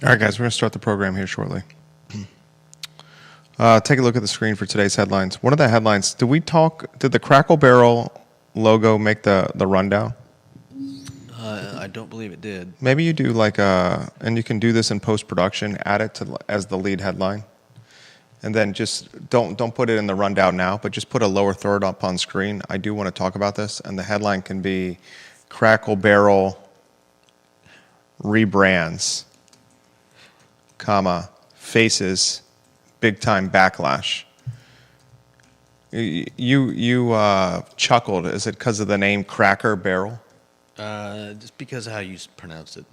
All right, guys, we're going to start the program here shortly. Take a look at the screen for today's headlines. One of the headlines, did the Crackle Barrel logo make the rundown? I don't believe it did. Maybe you do and you can do this in post-production, add it as the lead headline. And then just don't put it in the rundown now, but just put a lower third up on screen. I do want to talk about this, and the headline can be Crackle Barrel rebrands, faces big time backlash. You chuckled. Is it because of the name Cracker Barrel? Just because of how you pronounced it.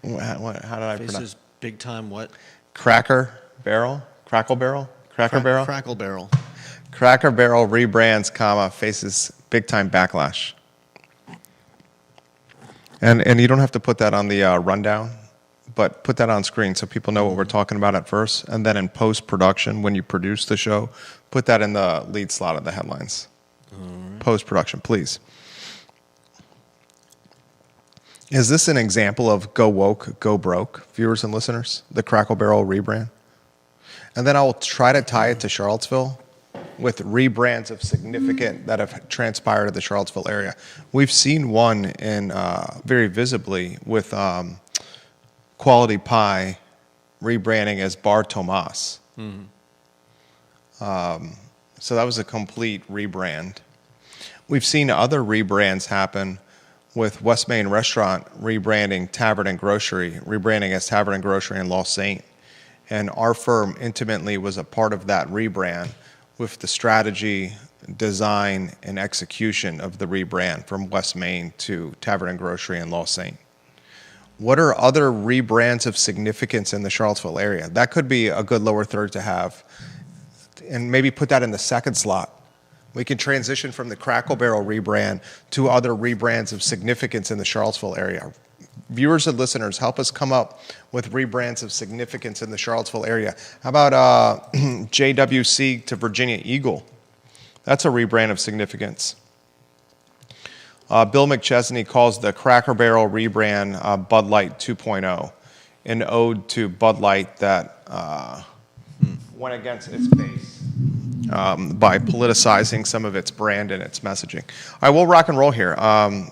How did I pronounce? Faces big time what? Cracker Barrel? Crackle Barrel? Cracker Barrel? Crackle Barrel. Cracker Barrel rebrands, faces big time backlash. And you don't have to put that on the rundown, but put that on screen so people know what we're talking about at first. And then in post-production, when you produce the show, put that in the lead slot of the headlines. Right. Post-production, please. Is this an example of go woke, go broke, viewers and listeners, the Crackle Barrel rebrand? And then I will try to tie it to Charlottesville with rebrands of significant that have transpired in the Charlottesville area. We've seen one in very visibly with Quality Pie rebranding as Bar Tomas. Mm-hmm. So that was a complete rebrand. We've seen other rebrands happen with West Main Restaurant rebranding Tavern and Grocery, rebranding as Tavern and Grocery in Lost Saint. And our firm intimately was a part of that rebrand with the strategy, design, and execution of the rebrand from West Main to Tavern and Grocery in Lost Saint. What are other rebrands of significance in the Charlottesville area? That could be a good lower third to have. And maybe put that in the second slot. We can transition from the Crackle Barrel rebrand to other rebrands of significance in the Charlottesville area. Viewers and listeners, help us come up with rebrands of significance in the Charlottesville area. How about JWC to Virginia Eagle? That's a rebrand of significance. Bill McChesney calls the Cracker Barrel rebrand Bud Light 2.0, an ode to Bud Light that went against its base by politicizing some of its brand and its messaging. All right, we'll rock and roll here.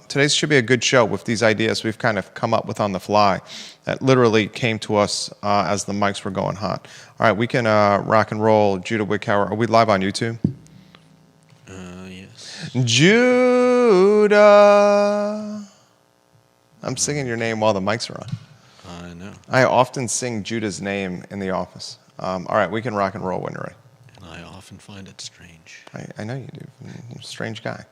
Today's should be a good show with these ideas we've kind of come up with on the fly that literally came to us as the mics were going hot. All right, we can rock and roll. Judah Wickhauer, are we live on YouTube? Yes. Judah. I'm singing your name while the mics are on. I know. I often sing Judah's name in the office. All right, we can rock and roll when you're ready. And I often find it strange. I know you do. You're a strange guy.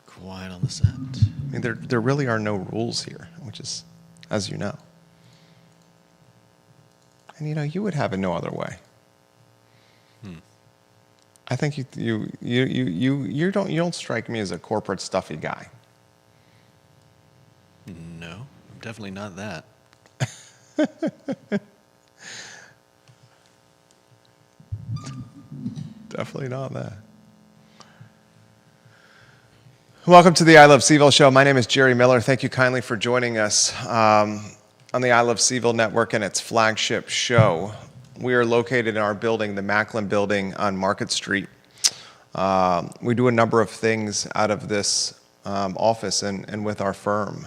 Quiet on the set. I mean, there really are no rules here, which is, as you know. And you would have it no other way. I think you don't strike me as a corporate stuffy guy. No, I'm definitely not that. Definitely not that. Welcome to the I Love CVille show. My name is Jerry Miller. Thank you kindly for joining us on the I Love CVille network and its flagship show. We are located in our building, the Macklin Building on Market Street. We do a number of things out of this office and with our firm.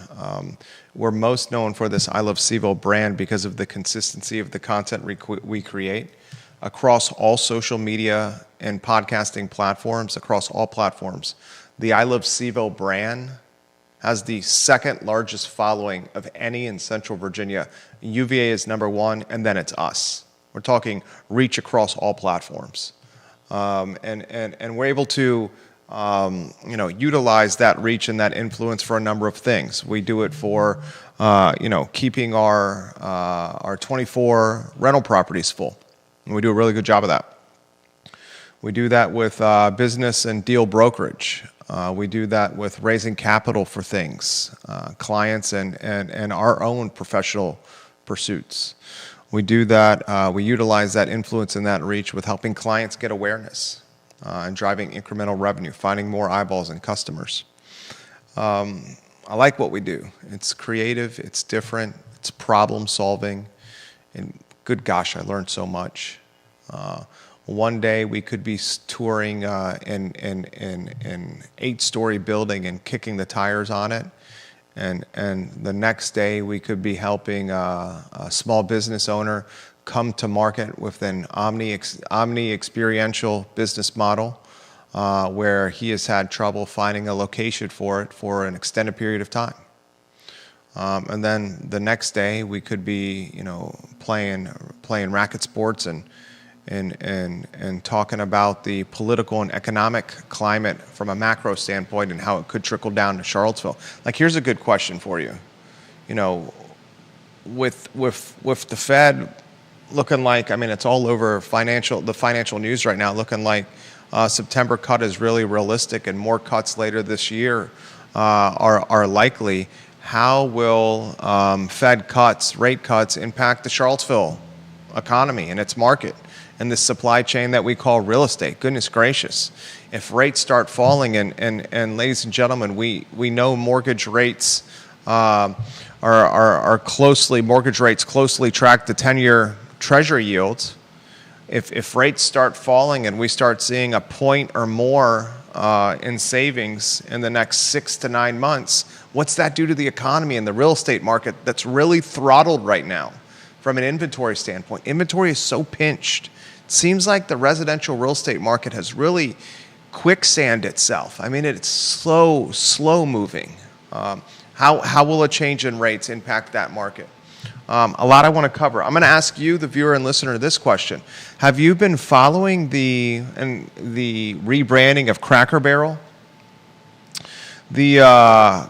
We're most known for this I Love CVille brand because of the consistency of the content we create across all social media and podcasting platforms, across all platforms. The I Love CVille brand has the second largest following of any in Central Virginia. UVA is number one, and then it's us. We're talking reach across all platforms. And we're able to utilize that reach and that influence for a number of things. We do it for keeping our 24 rental properties full. And we do a really good job of that. We do that with business and deal brokerage. We do that with raising capital for things, clients and our own professional pursuits. We do that, we utilize that influence and that reach with helping clients get awareness and driving incremental revenue, finding more eyeballs and customers. I like what we do. It's creative, it's different, it's problem solving, and good gosh, I learned so much. One day we could be touring in an 8-story building and kicking the tires on it. And the next day we could be helping a small business owner come to market with an omni experiential business model where he has had trouble finding a location for it for an extended period of time. And then the next day we could be, playing racket sports and talking about the political and economic climate from a macro standpoint and how it could trickle down to Charlottesville. Like, here's a good question for you. With the Fed looking like, it's all over the financial news right now, looking like September cut is really realistic and more cuts later this year are likely. How will Fed rate cuts impact the Charlottesville economy and its market and this supply chain that we call real estate? Goodness gracious. If rates start falling, and ladies and gentlemen, we know mortgage rates mortgage rates closely track the 10-year treasury yields. If rates start falling and we start seeing a point or more in savings in the next 6 to 9 months, what's that do to the economy and the real estate market that's really throttled right now from an inventory standpoint? Inventory is so pinched. It seems like the residential real estate market has really quicksand itself. It's slow moving. How will a change in rates impact that market? A lot I want to cover. I'm going to ask you, the viewer and listener, this question. Have you been following the rebranding of Cracker Barrel? The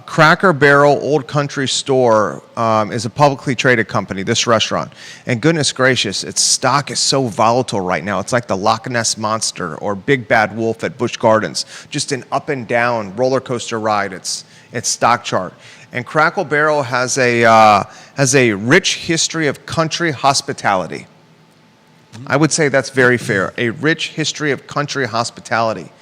Cracker Barrel Old Country Store is a publicly traded company, this restaurant. And goodness gracious, its stock is so volatile right now. It's like the Loch Ness Monster or Big Bad Wolf at Busch Gardens. Just an up and down roller coaster ride, its stock chart. And Cracker Barrel has a rich history of country hospitality. I would say that's very fair. A rich history of country hospitality.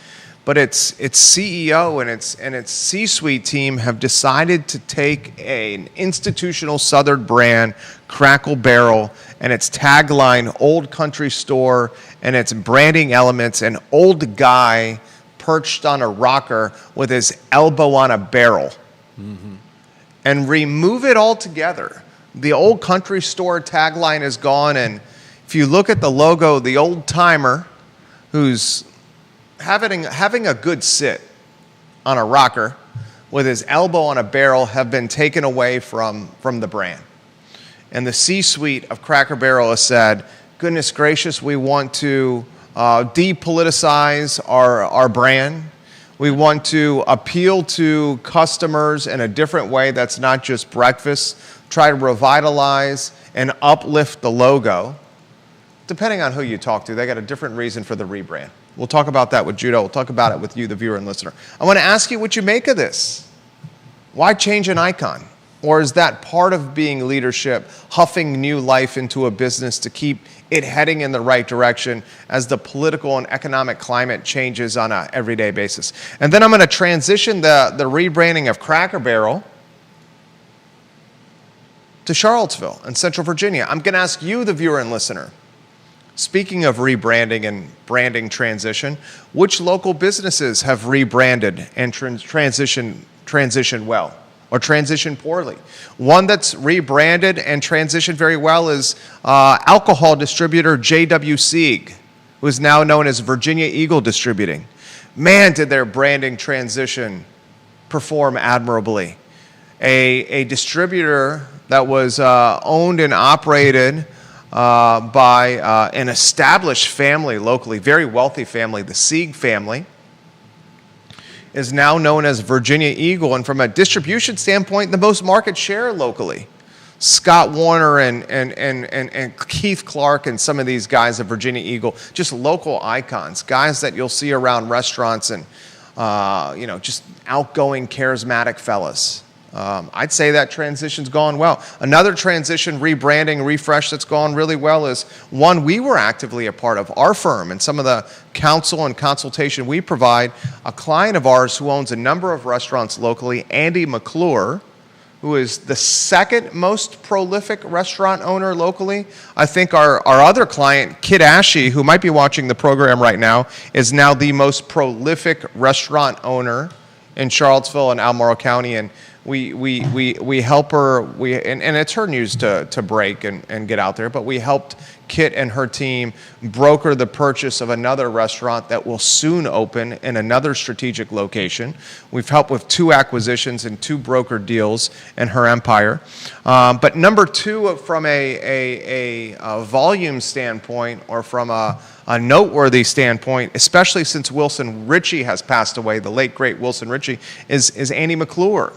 But its CEO and its C-suite team have decided to take an institutional Southern brand, Cracker Barrel, and its tagline, Old Country Store, and its branding elements, an old guy perched on a rocker with his elbow on a barrel. Mm-hmm. And remove it all together. The Old Country Store tagline is gone, and if you look at the logo, the old timer who's having a good sit on a rocker with his elbow on a barrel have been taken away from the brand. And the C-suite of Cracker Barrel has said, goodness gracious, we want to depoliticize our brand. We want to appeal to customers in a different way that's not just breakfast, try to revitalize and uplift the logo. Depending on who you talk to, they got a different reason for the rebrand. We'll talk about that with Judo. We'll talk about it with you, the viewer and listener. I want to ask you what you make of this. Why change an icon? Or is that part of being leadership, huffing new life into a business to keep it heading in the right direction as the political and economic climate changes on an everyday basis? And then I'm going to transition the rebranding of Cracker Barrel to Charlottesville and Central Virginia. I'm going to ask you, the viewer and listener, speaking of rebranding and branding transition, which local businesses have rebranded and transitioned well or transitioned poorly? One that's rebranded and transitioned very well is alcohol distributor J.W. Sieg, who is now known as Virginia Eagle Distributing. Man, did their branding transition perform admirably. A distributor that was owned and operated by an established family locally, very wealthy family, the Sieg family, is now known as Virginia Eagle, and from a distribution standpoint, the most market share locally. Scott Warner and Keith Clark and some of these guys at Virginia Eagle, just local icons, guys that you'll see around restaurants and just outgoing, charismatic fellas. I'd say that transition's gone well. Another transition, rebranding, refresh that's gone really well is one we were actively a part of, our firm, and some of the counsel and consultation we provide. A client of ours who owns a number of restaurants locally, Andy McClure, who is the second most prolific restaurant owner locally. I think our other client, Kid Ashy, who might be watching the program right now, is now the most prolific restaurant owner in Charlottesville and Albemarle County. And we help her, and it's her news to break and get out there, but we helped Kit and her team broker the purchase of another restaurant that will soon open in another strategic location. We've helped with 2 acquisitions and 2 broker deals in her empire. But number 2, from a volume standpoint, or from a noteworthy standpoint, especially since Wilson Ritchie has passed away, the late great Wilson Ritchie, is Andy McClure.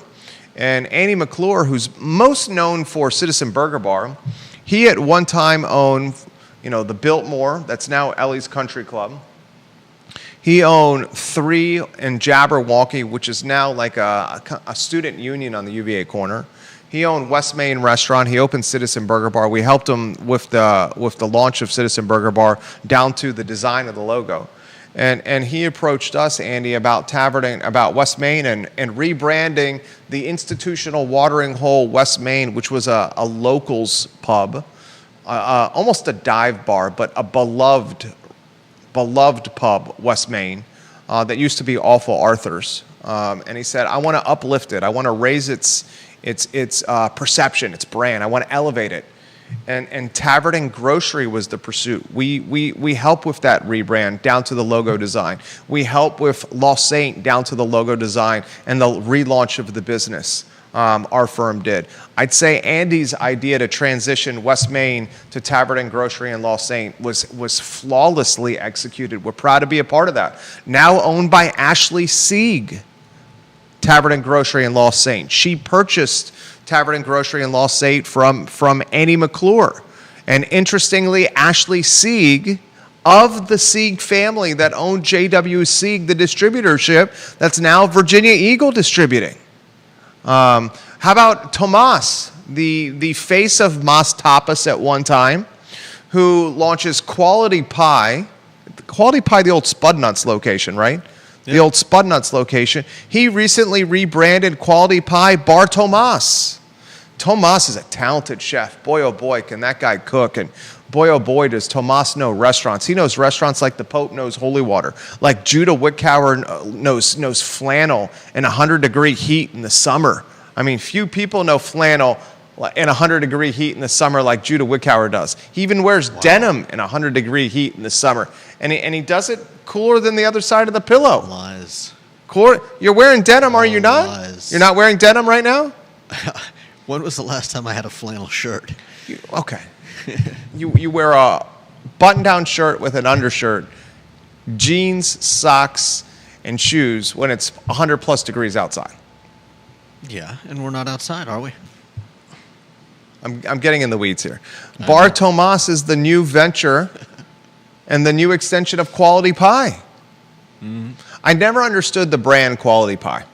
And Andy McClure, who's most known for Citizen Burger Bar, he at one time owned, the Biltmore, that's now Ellie's Country Club. He owned 3 in Jabberwocky, which is now like a student union on the UVA corner. He owned West Main Restaurant. He opened Citizen Burger Bar. We helped him with the launch of Citizen Burger Bar down to the design of the logo. And he approached us, Andy, about West Main and rebranding the institutional watering hole West Main, which was a locals pub, almost a dive bar, but a beloved pub, West Main, that used to be Awful Arthur's. And he said, I want to uplift it. I want to raise its perception, its brand. I want to elevate it. And Tavern and Grocery was the pursuit. We help with that rebrand down to the logo design. We help with Lost Saint down to the logo design and the relaunch of the business. Our firm did. I'd say Andy's idea to transition West Main to Tavern and Grocery and Lost Saint was flawlessly executed. We're proud to be a part of that. Now owned by Ashley Sieg, Tavern and Grocery and Lost Saint. She purchased Tavern and Grocery and Lost Saint from Andy McClure. And interestingly, Ashley Sieg, of the Sieg family that owned J.W. Sieg, the distributorship, that's now Virginia Eagle Distributing. How about Tomas, the face of Mas Tapas at one time, who launches Quality Pie, the old Spud Nuts location, right? The old Spud Nuts location. He recently rebranded Quality Pie Bar Tomas. Tomas is a talented chef. Boy, oh boy, can that guy cook. And boy, oh boy, does Tomas know restaurants. He knows restaurants like the Pope knows holy water. Like Judah Wickower knows flannel in 100-degree heat in the summer. I mean, few people know flannel in 100-degree heat in the summer like Judah Wickower does. He even wears denim in 100-degree heat in the summer. And he does it cooler than the other side of the pillow. Lies. Cooler? You're wearing denim, are you not? Lies. You're not wearing denim right now? When was the last time I had a flannel shirt? Okay. You wear a button-down shirt with an undershirt, jeans, socks, and shoes when it's 100-plus degrees outside. Yeah, and we're not outside, are we? I'm getting in the weeds here. Bar Tomas is the new venture and the new extension of Quality Pie. Mm-hmm. I never understood the brand Quality Pie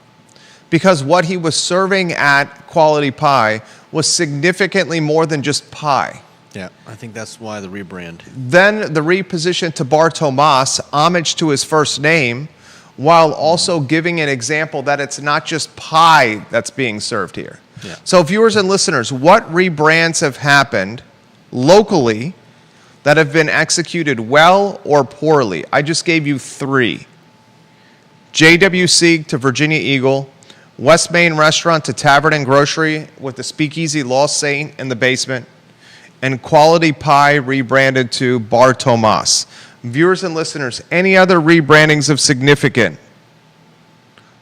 because what he was serving at Quality Pie was significantly more than just pie. Yeah, I think that's why the rebrand. Then the reposition to Bar Tomas, homage to his first name, while also giving an example that it's not just pie that's being served here. Yeah. So viewers and listeners, what rebrands have happened locally that have been executed well or poorly? I just gave you 3. J.W. Sieg to Virginia Eagle, West Main Restaurant to Tavern and Grocery with the Speakeasy Lost Saint in the basement, and Quality Pie rebranded to Bar Tomas. Viewers and listeners, any other rebrandings of significance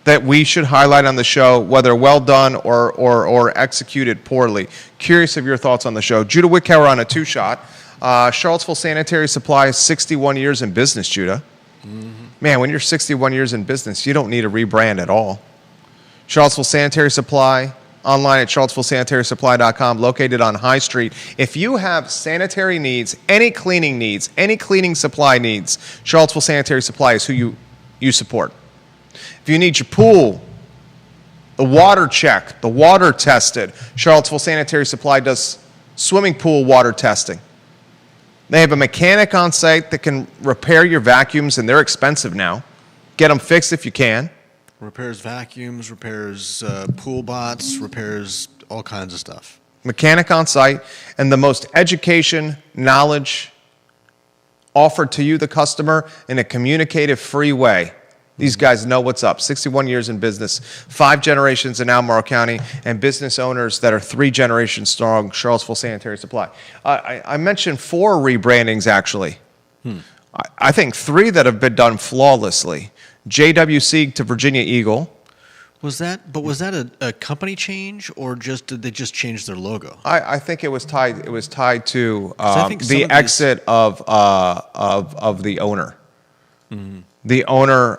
that we should highlight on the show, whether well done or executed poorly? Curious of your thoughts on the show. Judah Wickower on a 2-shot. Charlottesville Sanitary Supply is 61 years in business, Judah. Mm-hmm. Man, when you're 61 years in business, you don't need a rebrand at all. Charlottesville Sanitary Supply, online at charlottesvillesanitarysupply.com, located on High Street. If you have sanitary needs, any cleaning supply needs, Charlottesville Sanitary Supply is who you support. If you need your pool, the water checked, the water tested, Charlottesville Sanitary Supply does swimming pool water testing. They have a mechanic on site that can repair your vacuums, and they're expensive now. Get them fixed if you can. Repairs vacuums, repairs pool bots, repairs all kinds of stuff. Mechanic on site, and the most education, knowledge offered to you, the customer, in a communicative, free way. These guys know what's up. 61 years in business, 5 generations in Albemarle County, and business owners that are 3 generations strong, Charlottesville Sanitary Supply. I mentioned 4 rebrandings, actually. I think 3 that have been done flawlessly. J.W. Sieg to Virginia Eagle. Was that a company change, or did they just change their logo? I think it was tied. It was tied to the exit of the owner. Mm-hmm. The owner,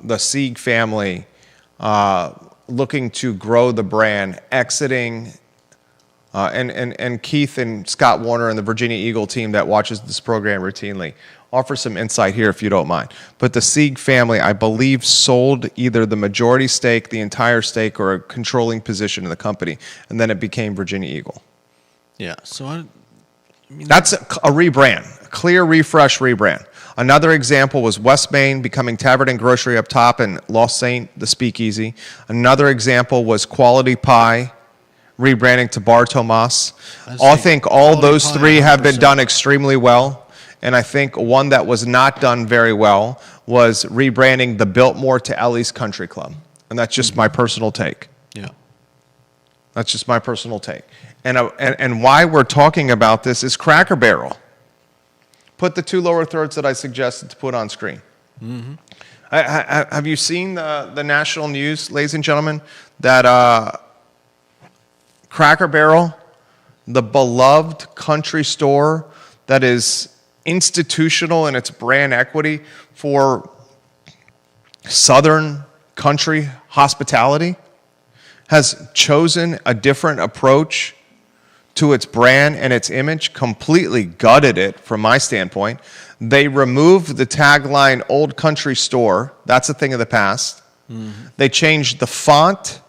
the Sieg family, looking to grow the brand, exiting, and Keith and Scott Warner and the Virginia Eagle team that watches this program routinely offer some insight here if you don't mind. But the Sieg family, I believe, sold either the majority stake, the entire stake, or a controlling position in the company, and then it became Virginia Eagle. Yeah, so that's a rebrand, a clear refresh rebrand. Another example was West Main becoming Tavern and Grocery up top, and Lost Saint, the Speakeasy. Another example was Quality Pie rebranding to Bar Tomas. I think all those 3 have been done extremely well. And I think one that was not done very well was rebranding the Biltmore to Ellie's Country Club. And that's just my personal take. Yeah. That's just my personal take. And why we're talking about this is Cracker Barrel. Put the 2 lower thirds that I suggested to put on screen. Mm-hmm. Have you seen the national news, ladies and gentlemen, that Cracker Barrel, the beloved country store that is institutional in its brand equity for Southern country hospitality, has chosen a different approach to its brand and its image, completely gutted it from my standpoint. They removed the tagline Old Country Store. That's a thing of the past. Mm-hmm. They changed the font,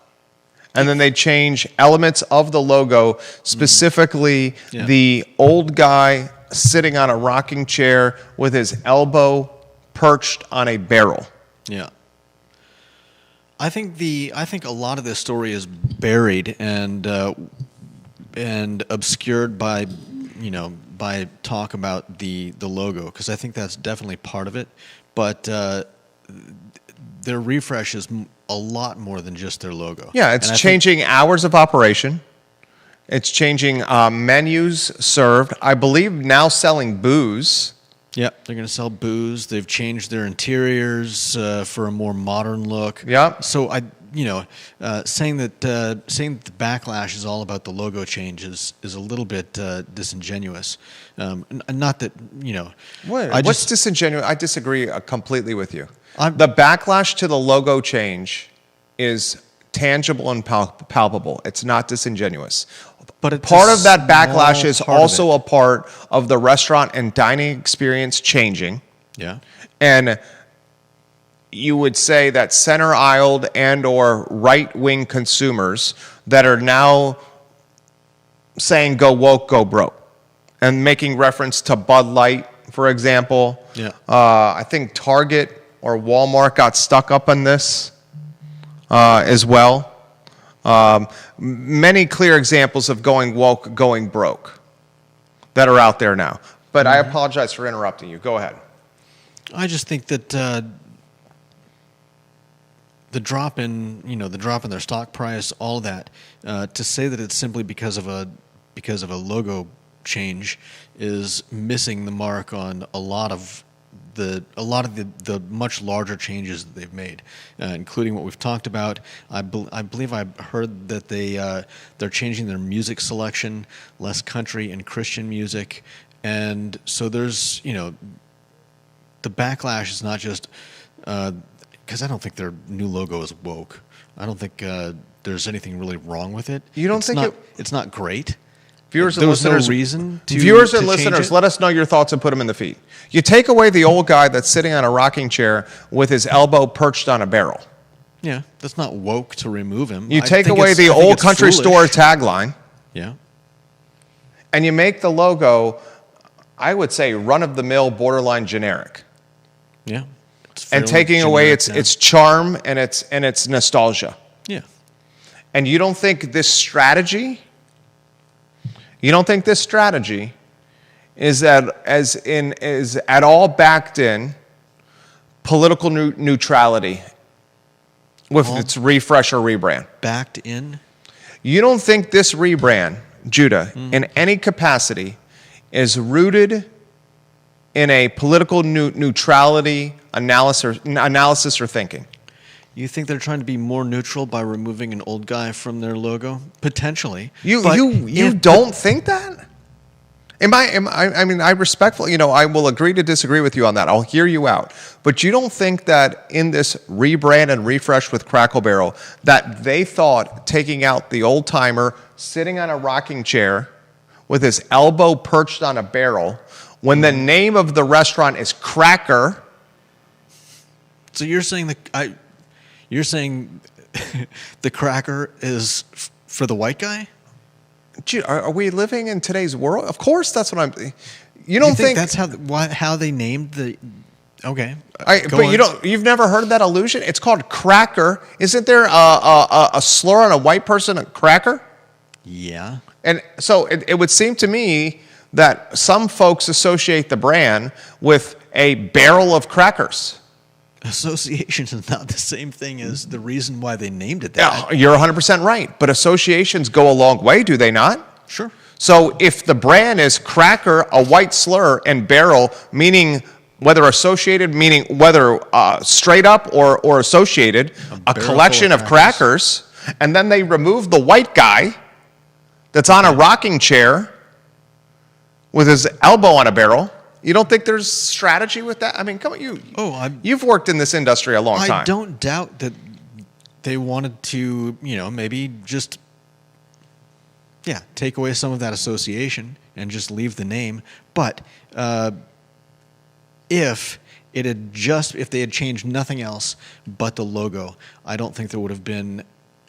and then they changed elements of the logo, specifically the old guy sitting on a rocking chair with his elbow perched on a barrel. Yeah. I think a lot of this story is buried and obscured by talk about the logo, because I think that's definitely part of it. But their refresh is a lot more than just their logo. Yeah, it's changing hours of operation. It's changing menus served. I believe now selling booze. Yeah, they're going to sell booze. They've changed their interiors for a more modern look. Yeah. So saying that the backlash is all about the logo changes is a little bit disingenuous. Not that What's disingenuous? I disagree completely with you. The backlash to the logo change is tangible and palpable. It's not disingenuous. But part of that backlash is also a part of the restaurant and dining experience changing. Yeah. And you would say that center-aisled and or right-wing consumers that are now saying go woke, go broke, and making reference to Bud Light, for example. Yeah. I think Target or Walmart got stuck up on this as well. Many clear examples of going woke, going broke that are out there now. But I apologize for interrupting you. Go ahead. I just think that the drop in their stock price, all that, to say that it's simply because of a logo change is missing the mark on a lot of the much larger changes that they've made, including what we've talked about. I believe I heard that they're changing their music selection, less country and Christian music, and so there's the backlash is not just because I don't think their new logo is woke. I don't think there's anything really wrong with it. You don't think it's not great, Viewers There and was no listeners, reason to viewers and to change listeners, it? let us know your thoughts and put them in the feed. You take away the old guy that's sitting on a rocking chair with his elbow perched on a barrel. Yeah, that's not woke to remove him. You I take think away it's- the I think old it's country store foolish. tagline, Yeah. and you make the logo, I would say, run-of-the-mill, borderline generic, Yeah. It's and fairly taking away generic its now. its charm and its nostalgia. Yeah. And you don't think this strategy is at all backed in political neutrality with its refresh or rebrand? Backed in. You don't think this rebrand, Judah, in any capacity, is rooted in a political neutrality analysis or thinking? You think they're trying to be more neutral by removing an old guy from their logo? Potentially. You But if- don't think that? I mean, I respectfully, I will agree to disagree with you on that. I'll hear you out. But you don't think that in this rebrand and refresh with Crackle Barrel, that they thought taking out the old timer sitting on a rocking chair with his elbow perched on a barrel, when the name of the restaurant is Cracker? So you're saying you're saying the cracker is for the white guy? Gee, are we living in today's world? Of course, that's what I'm. You You don't think think that's how they named the? Okay, go but on. you've never heard of that illusion? It's called cracker. Isn't there a slur on a white person, a cracker? Yeah. And so it would seem to me that some folks associate the brand with a barrel of crackers. Association is not the same thing as the reason why they named it that. Yeah, you're 100% right. But associations go a long way, do they not? Sure. So if the brand is cracker, a white slur, and barrel, meaning whether associated, meaning whether straight up or associated, a barrel collection full of of crackers, and then they remove the white guy that's on a rocking chair with his elbow on a barrel. You don't think there's strategy with that? I mean, come on, you've worked in this industry a long time. I don't doubt that they wanted to, maybe just, take away some of that association and just leave the name. But if they had changed nothing else but the logo, I don't think there would have been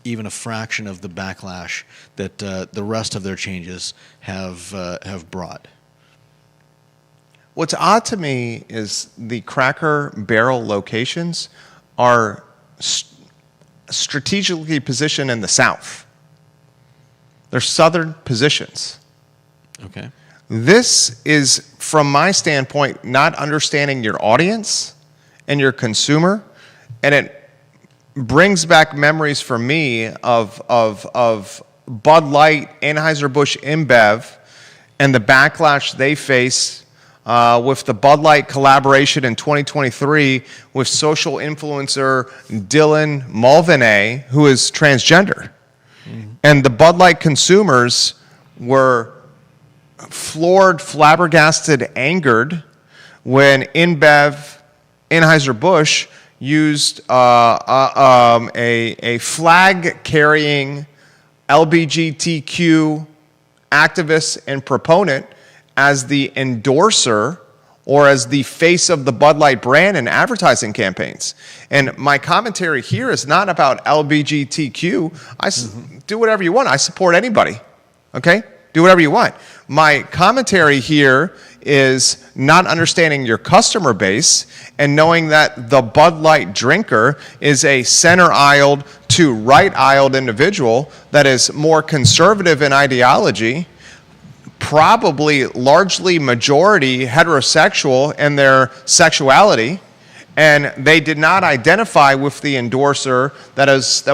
even a fraction of the backlash that the rest of their changes have brought. What's odd to me is the Cracker Barrel locations are strategically positioned in the South. They're southern positions. Okay. This is, from my standpoint, not understanding your audience and your consumer, and it brings back memories for me of Bud Light, Anheuser-Busch InBev, and the backlash they face with the Bud Light collaboration in 2023 with social influencer Dylan Mulvaney, who is transgender. And the Bud Light consumers were floored, flabbergasted, angered when Anheuser-Busch used a flag-carrying LGBTQ activist and proponent as the endorser or as the face of the Bud Light brand in advertising campaigns. And my commentary here is not about LGBTQ. Do whatever you want. I support anybody, okay? Do whatever you want. My commentary here is not understanding your customer base and knowing that the Bud Light drinker is a center-aisled to right-aisled individual that is more conservative in ideology, probably largely majority heterosexual in their sexuality, and they did not identify with the endorser that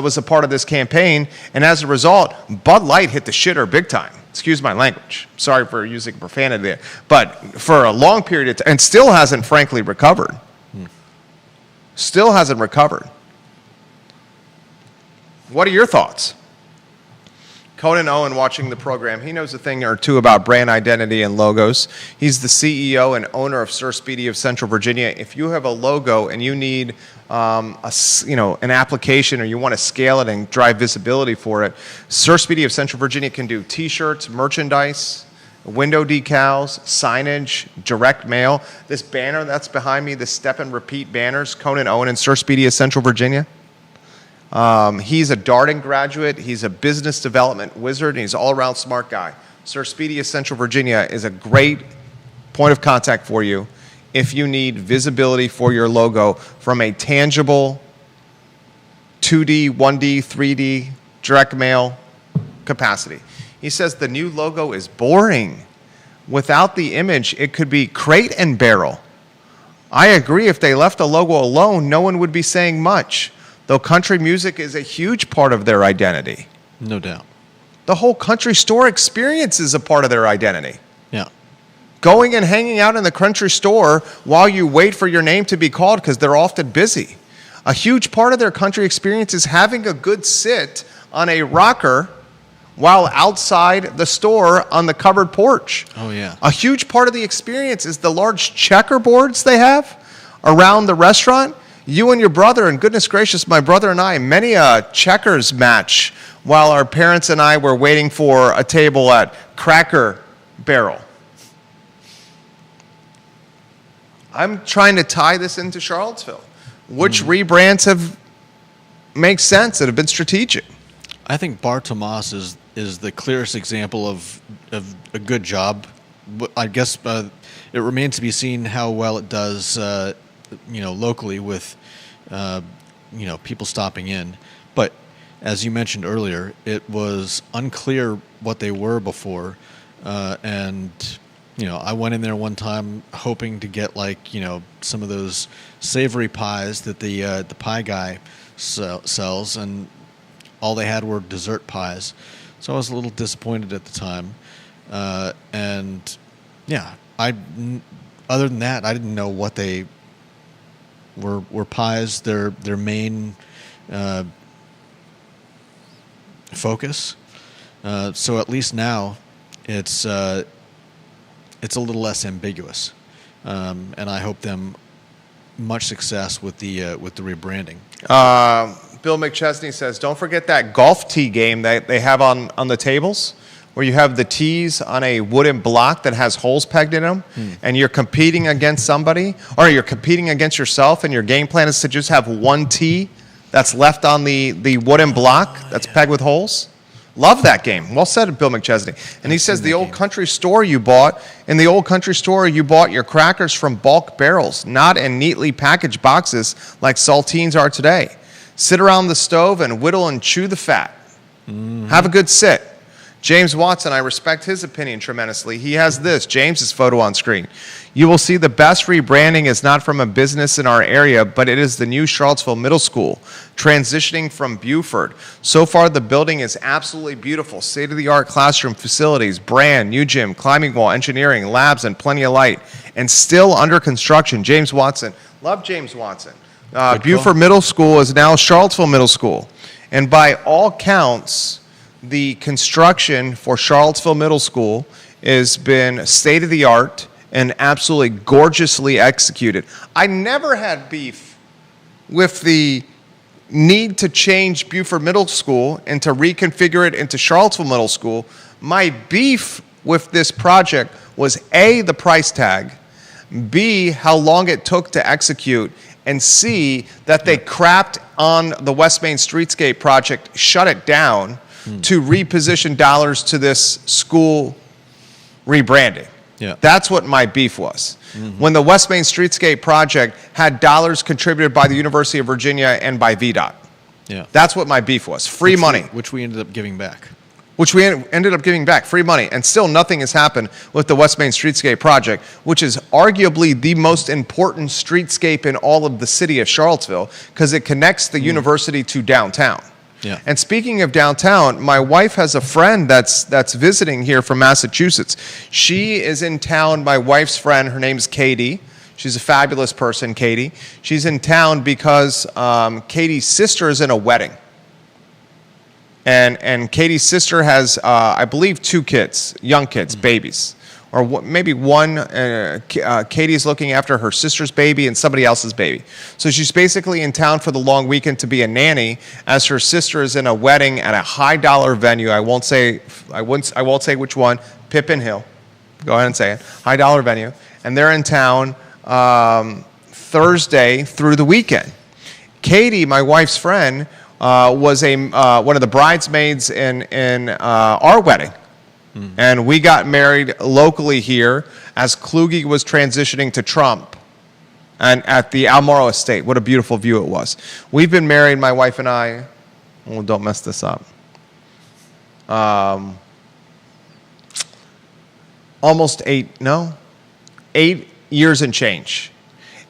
was a part of this campaign, and as a result, Bud Light hit the shitter big time. Excuse my language. Sorry for using profanity there. But for a long period of time, and still hasn't frankly recovered. Still hasn't recovered. What are your thoughts? Conan Owen watching the program. He knows a thing or two about brand identity and logos. He's the CEO and owner of Sir Speedy of Central Virginia. If you have a logo and you need an application or you want to scale it and drive visibility for it, Sir Speedy of Central Virginia can do T-shirts, merchandise, window decals, signage, direct mail. This banner that's behind me, the step and repeat banners, Conan Owen and Sir Speedy of Central Virginia. He's a Darden graduate. He's a business development wizard, and he's an all-around smart guy. Sir Speedy of Central Virginia is a great point of contact for you if you need visibility for your logo from a tangible 2D, 1D, 3D direct mail capacity. He says the new logo is boring. Without the image, it could be crate and barrel. I agree. If they left the logo alone, no one would be saying much. Though country music is a huge part of their identity. No doubt. The whole country store experience is a part of their identity. Yeah. Going and hanging out in the country store while you wait for your name to be called because they're often busy. A huge part of their country experience is having a good sit on a rocker while outside the store on the covered porch. Oh, yeah. A huge part of the experience is the large checkerboards they have around the restaurant. You and your brother, and goodness gracious, my brother and I, many a checkers match while our parents and I were waiting for a table at Cracker Barrel. I'm trying to tie this into Charlottesville. Which rebrands have make sense that have been strategic? I think Bar Tomas is the clearest example of a good job. I guess it remains to be seen how well it does, locally with, people stopping in. But as you mentioned earlier, it was unclear what they were before, and I went in there one time hoping to get some of those savory pies that the pie guy sells, and all they had were dessert pies. So I was a little disappointed at the time. Other than that, I didn't know what they were pies, their main focus. So at least now it's a little less ambiguous, and I hope them much success with the rebranding. Bill McChesney says, don't forget that golf tee game that they have on the tables, where you have the tees on a wooden block that has holes pegged in them, and you're competing against somebody, or you're competing against yourself, and your game plan is to just have one tee that's left on the wooden block that's pegged with holes. Love that game. Well said, Bill McChesney. And he says in the old country store you bought your crackers from bulk barrels, not in neatly packaged boxes like saltines are today. Sit around the stove and whittle and chew the fat. Have a good sit. James Watson, I respect his opinion tremendously. He has this, James's photo on screen. You will see the best rebranding is not from a business in our area, but it is the new Charlottesville Middle School, transitioning from Buford. So far, the building is absolutely beautiful. State-of-the-art classroom facilities, brand, new gym, climbing wall, engineering, labs, and plenty of light. And still under construction. James Watson. Love James Watson. Buford Middle School is now Charlottesville Middle School. And by all counts, the construction for Charlottesville Middle School has been state-of-the-art and absolutely gorgeously executed. I never had beef with the need to change Buford Middle School and to reconfigure it into Charlottesville Middle School. My beef with this project was A, the price tag, B, how long it took to execute, and C, that they crapped on the West Main Streetscape project, shut it down, to reposition dollars to this school rebranding. Yeah. That's what my beef was. When the West Main Streetscape project had dollars contributed by the University of Virginia and by VDOT. Yeah. That's what my beef was. Free money. Which we ended up giving back. Free money. And still nothing has happened with the West Main Streetscape project, which is arguably the most important streetscape in all of the city of Charlottesville because it connects the university to downtown. Yeah. And speaking of downtown, my wife has a friend that's visiting here from Massachusetts. She is in town, my wife's friend, her name's Katie. She's a fabulous person, Katie. She's in town because Katie's sister is in a wedding. And Katie's sister has, I believe, 2 kids, young kids, babies. Or maybe one. Katie's looking after her sister's baby and somebody else's baby. So she's basically in town for the long weekend to be a nanny, as her sister is in a wedding at a high-dollar venue. I won't say which one. Pippin Hill. Go ahead and say it. High-dollar venue, and they're in town Thursday through the weekend. Katie, my wife's friend, was one of the bridesmaids in our wedding. And we got married locally here as Kluge was transitioning to Trump and at the Almoro Estate. What a beautiful view it was. We've been married, my wife and I, oh, don't mess this up, almost 8 years and change.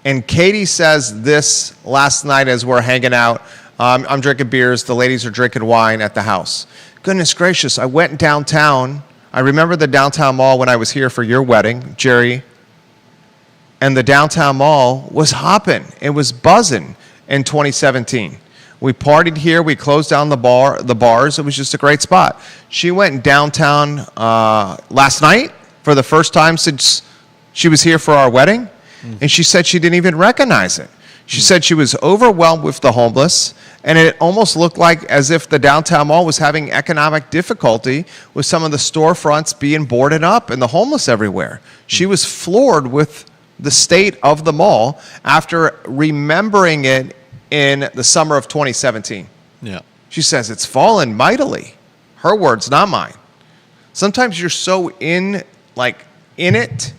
And Katie says this last night as we're hanging out. I'm drinking beers. The ladies are drinking wine at the house. Goodness gracious, I went downtown. I remember the downtown mall when I was here for your wedding, Jerry. And the downtown mall was hopping. It was buzzing in 2017. We partied here. We closed down the bars. It was just a great spot. She went downtown last night for the first time since she was here for our wedding. And she said she didn't even recognize it. She said she was overwhelmed with the homeless, and it almost looked like as if the downtown mall was having economic difficulty with some of the storefronts being boarded up and the homeless everywhere. She was floored with the state of the mall after remembering it in the summer of 2017. Yeah. She says it's fallen mightily. Her words, not mine. Sometimes you're so in it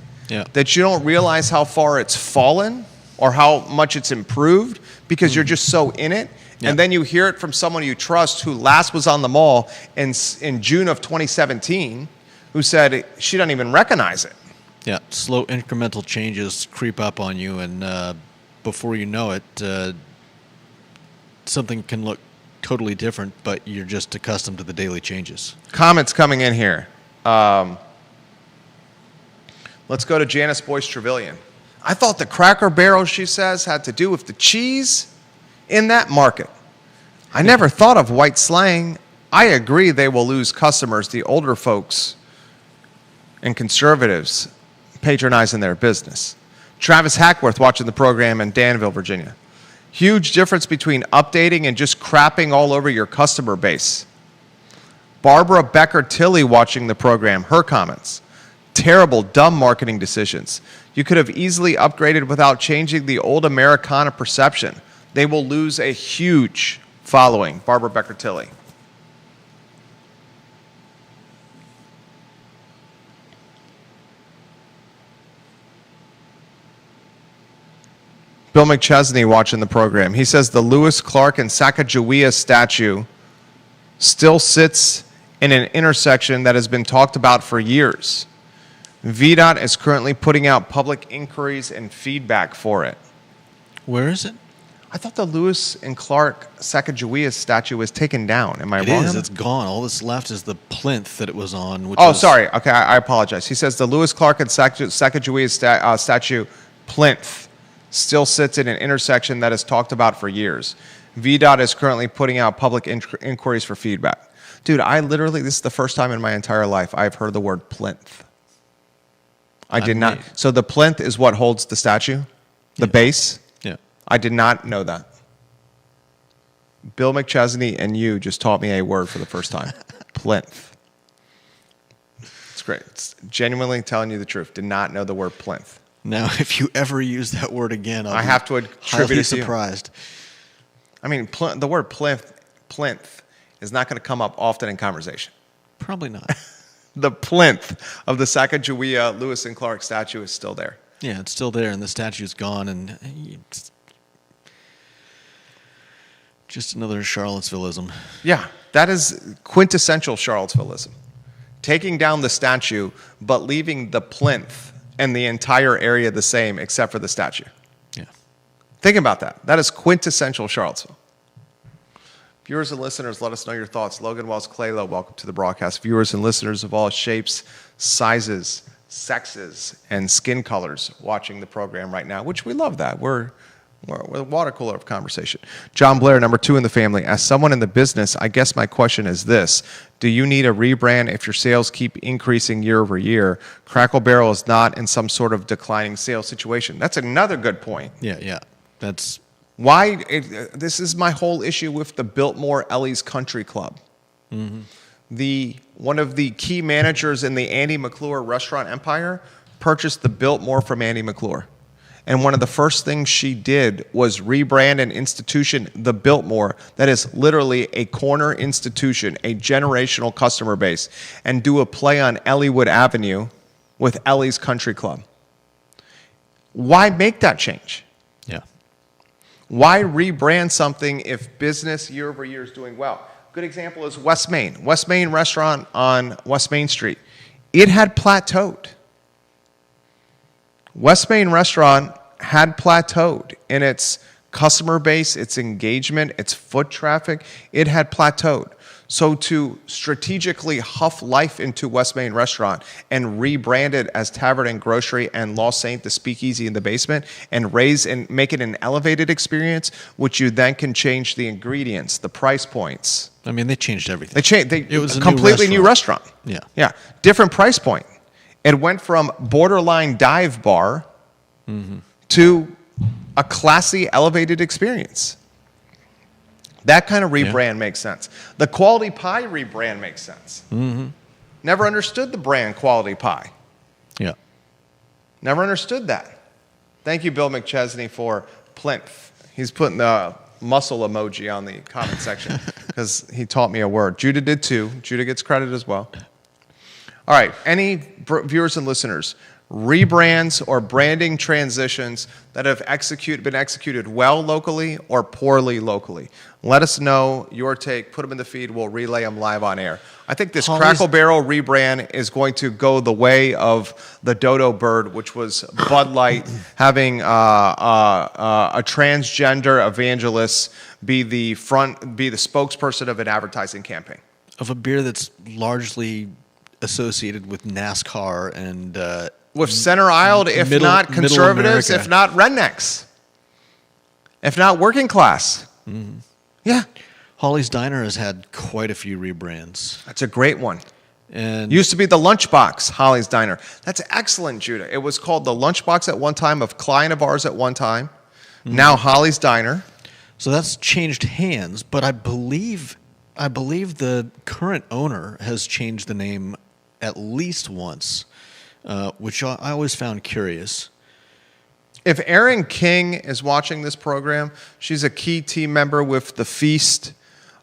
that you don't realize how far it's fallen or how much it's improved because you're just so in it. And then you hear it from someone you trust who last was on the mall in June of 2017 who said she doesn't even recognize it. Yeah, slow incremental changes creep up on you, and before you know it, something can look totally different, but you're just accustomed to the daily changes. Comments coming in here. Let's go to Janice Boyce Trevelyan. I thought the Cracker Barrel, she says, had to do with the cheese in that market. I never thought of white slang. I agree they will lose customers, the older folks and conservatives patronizing their business. Travis Hackworth watching the program in Danville, Virginia. Huge difference between updating and just crapping all over your customer base. Barbara Becker-Tilley watching the program, her comments. Terrible, dumb marketing decisions. You could have easily upgraded without changing the old Americana perception. They will lose a huge following. Barbara Becker-Tilley. Bill McChesney watching the program. He says the Lewis, Clark, and Sacagawea statue still sits in an intersection that has been talked about for years. VDOT is currently putting out public inquiries and feedback for it. Where is it? I thought the Lewis and Clark Sacagawea statue was taken down. Am I wrong? It is. It's gone. All that's left is the plinth that it was on. Sorry. Okay, I apologize. He says the Lewis, Clark, and Sacagawea statue plinth still sits in an intersection that is talked about for years. VDOT is currently putting out public inquiries for feedback. Dude, this is the first time in my entire life I've heard the word plinth. I did not. So the plinth is what holds the statue? The base? Yeah. I did not know that. Bill McChesney and you just taught me a word for the first time. Plinth. It's great. It's genuinely telling you the truth. Did not know the word plinth. Now, if you ever use that word again, I have to attribute it to you. Surprised. I mean, the word plinth is not going to come up often in conversation. Probably not. The plinth of the Sacagawea Lewis and Clark statue is still there. Yeah, it's still there, and the statue's gone, and it's just another Charlottesvillism. Yeah, that is quintessential Charlottesvillism. Taking down the statue, but leaving the plinth and the entire area the same except for the statue. Yeah. Think about that. That is quintessential Charlottesville. Viewers and listeners, let us know your thoughts. Logan Wells Claylow, welcome to the broadcast. Viewers and listeners of all shapes, sizes, sexes, and skin colors watching the program right now, which we love that. We're We're a water cooler of conversation. John Blair, number 2 in the family. As someone in the business, I guess my question is this. Do you need a rebrand if your sales keep increasing year over year? Crackle Barrel is not in some sort of declining sales situation. That's another good point. Yeah. That's This is my whole issue with the Biltmore Ellie's Country Club. One of the key managers in the Andy McClure restaurant empire purchased the Biltmore from Andy McClure. And one of the first things she did was rebrand an institution, the Biltmore, that is literally a corner institution, a generational customer base, and do a play on Elliewood Avenue with Ellie's Country Club. Why make that change? yeah. Why rebrand something if business year over year is doing well? Good example is West Main. West Main Restaurant on West Main Street. It had plateaued. West Main Restaurant had plateaued in its customer base, its engagement, its foot traffic. It had plateaued. So to strategically huff life into West Main Restaurant and rebrand it as Tavern and Grocery and Law Saint, the speakeasy in the basement, and raise and make it an elevated experience, which you then can change the ingredients, the price points. I mean, they changed everything. It was a new completely new restaurant. Yeah. Different price point. It went from borderline dive bar to a classy, elevated experience. That kind of rebrand makes sense. The Quality Pie rebrand makes sense. Never understood the brand Quality Pie. Yeah. Never understood that. Thank you, Bill McChesney, for plinth. He's putting the muscle emoji on the comment section because he taught me a word. Judah did too. Judah gets credit as well. All right, any viewers and listeners, rebrands or branding transitions that have been executed well locally or poorly locally. Let us know your take. Put them in the feed. We'll relay them live on air. I think this Crackle Barrel rebrand is going to go the way of the Dodo Bird, which was Bud Light having a transgender evangelist be the spokesperson of an advertising campaign. Of a beer that's largely associated with NASCAR and with center aisle, if not conservatives, if not rednecks, if not working class. Yeah. Holly's Diner has had quite a few rebrands. That's a great one. And used to be the Lunchbox, Holly's Diner. That's excellent, Judah. It was called the Lunchbox at one time, of client of ours at one time. Now Holly's Diner. So that's changed hands, but I believe the current owner has changed the name at least once, which I always found curious. If Erin King is watching this program, she's a key team member with the Feast